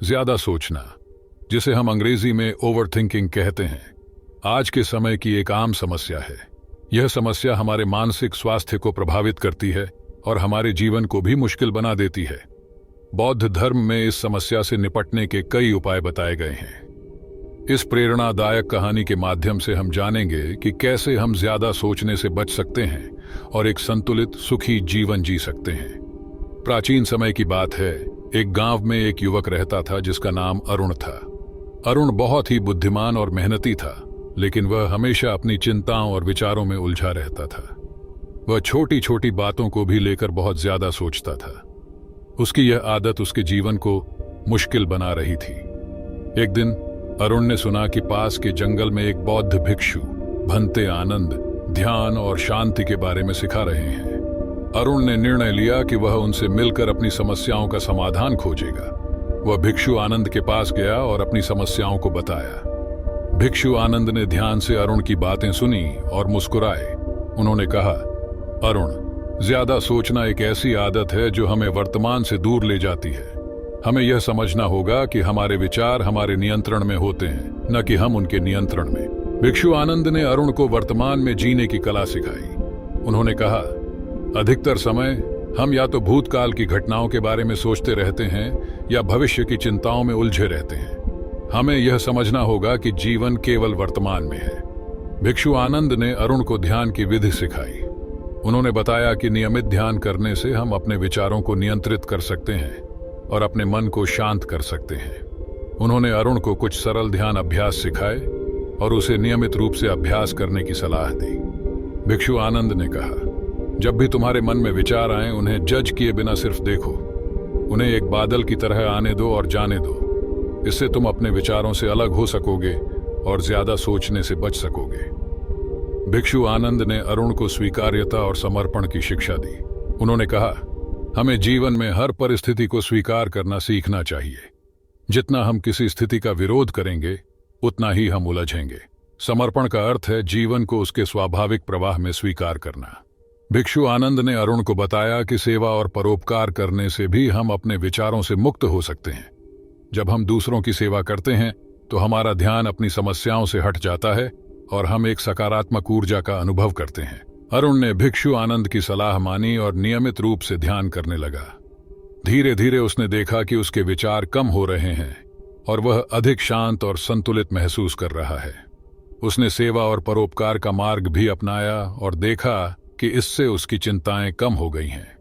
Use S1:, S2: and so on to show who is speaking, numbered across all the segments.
S1: ज्यादा सोचना, जिसे हम अंग्रेजी में ओवरथिंकिंग कहते हैं, आज के समय की एक आम समस्या है। यह समस्या हमारे मानसिक स्वास्थ्य को प्रभावित करती है और हमारे जीवन को भी मुश्किल बना देती है। बौद्ध धर्म में इस समस्या से निपटने के कई उपाय बताए गए हैं। इस प्रेरणादायक कहानी के माध्यम से हम जानेंगे कि कैसे हम ज्यादा सोचने से बच सकते हैं और एक संतुलित, सुखी जीवन जी सकते हैं। प्राचीन समय की बात है, एक गांव में एक युवक रहता था जिसका नाम अरुण था। अरुण बहुत ही बुद्धिमान और मेहनती था, लेकिन वह हमेशा अपनी चिंताओं और विचारों में उलझा रहता था। वह छोटी छोटी बातों को भी लेकर बहुत ज्यादा सोचता था। उसकी यह आदत उसके जीवन को मुश्किल बना रही थी। एक दिन अरुण ने सुना कि पास के जंगल में एक बौद्ध भिक्षु भंते आनंद ध्यान और शांति के बारे में सिखा रहे हैं। अरुण ने निर्णय लिया कि वह उनसे मिलकर अपनी समस्याओं का समाधान खोजेगा। वह भिक्षु आनंद के पास गया और अपनी समस्याओं को बताया। भिक्षु आनंद ने ध्यान से अरुण की बातें सुनी और मुस्कुराए। उन्होंने कहा, अरुण, ज्यादा सोचना एक ऐसी आदत है जो हमें वर्तमान से दूर ले जाती है। हमें यह समझना होगा कि हमारे विचार हमारे नियंत्रण में होते हैं, न कि हम उनके नियंत्रण में। भिक्षु आनंद ने अरुण को वर्तमान में जीने की कला सिखाई। उन्होंने कहा, अधिकतर समय हम या तो भूतकाल की घटनाओं के बारे में सोचते रहते हैं या भविष्य की चिंताओं में उलझे रहते हैं। हमें यह समझना होगा कि जीवन केवल वर्तमान में है। भिक्षु आनंद ने अरुण को ध्यान की विधि सिखाई। उन्होंने बताया कि नियमित ध्यान करने से हम अपने विचारों को नियंत्रित कर सकते हैं और अपने मन को शांत कर सकते हैं। उन्होंने अरुण को कुछ सरल ध्यान अभ्यास सिखाए और उसे नियमित रूप से अभ्यास करने की सलाह दी। भिक्षु आनंद ने कहा, जब भी तुम्हारे मन में विचार आए, उन्हें जज किए बिना सिर्फ देखो। उन्हें एक बादल की तरह आने दो और जाने दो। इससे तुम अपने विचारों से अलग हो सकोगे और ज्यादा सोचने से बच सकोगे। भिक्षु आनंद ने अरुण को स्वीकार्यता और समर्पण की शिक्षा दी। उन्होंने कहा, हमें जीवन में हर परिस्थिति को स्वीकार करना सीखना चाहिए। जितना हम किसी स्थिति का विरोध करेंगे, उतना ही हम उलझेंगे। समर्पण का अर्थ है जीवन को उसके स्वाभाविक प्रवाह में स्वीकार करना। भिक्षु आनंद ने अरुण को बताया कि सेवा और परोपकार करने से भी हम अपने विचारों से मुक्त हो सकते हैं। जब हम दूसरों की सेवा करते हैं तो हमारा ध्यान अपनी समस्याओं से हट जाता है और हम एक सकारात्मक ऊर्जा का अनुभव करते हैं। अरुण ने भिक्षु आनंद की सलाह मानी और नियमित रूप से ध्यान करने लगा। धीरे धीरे उसने देखा कि उसके विचार कम हो रहे हैं और वह अधिक शांत और संतुलित महसूस कर रहा है। उसने सेवा और परोपकार का मार्ग भी अपनाया और देखा कि इससे उसकी चिंताएं कम हो गई हैं।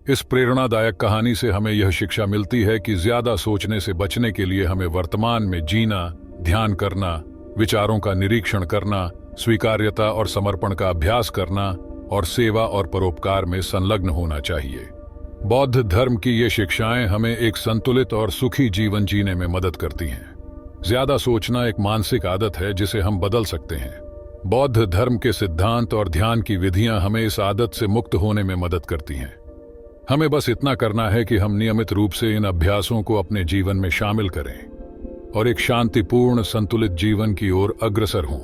S1: इस प्रेरणादायक कहानी से हमें यह शिक्षा मिलती है कि ज्यादा सोचने से बचने के लिए हमें वर्तमान में जीना, ध्यान करना, विचारों का निरीक्षण करना, स्वीकार्यता और समर्पण का अभ्यास करना और सेवा और परोपकार में संलग्न होना चाहिए। बौद्ध धर्म की ये शिक्षाएं हमें एक संतुलित और सुखी जीवन जीने में मदद करती हैं। ज्यादा सोचना एक मानसिक आदत है जिसे हम बदल सकते हैं। बौद्ध धर्म के सिद्धांत और ध्यान की विधियां हमें इस आदत से मुक्त होने में मदद करती हैं। हमें बस इतना करना है कि हम नियमित रूप से इन अभ्यासों को अपने जीवन में शामिल करें और एक शांतिपूर्ण, संतुलित जीवन की ओर अग्रसर हों।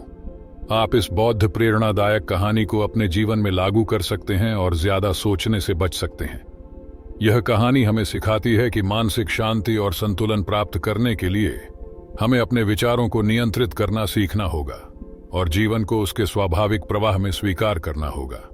S1: आप इस बौद्ध प्रेरणादायक कहानी को अपने जीवन में लागू कर सकते हैं और ज्यादा सोचने से बच सकते हैं। यह कहानी हमें सिखाती है कि मानसिक शांति और संतुलन प्राप्त करने के लिए हमें अपने विचारों को नियंत्रित करना सीखना होगा और जीवन को उसके स्वाभाविक प्रवाह में स्वीकार करना होगा।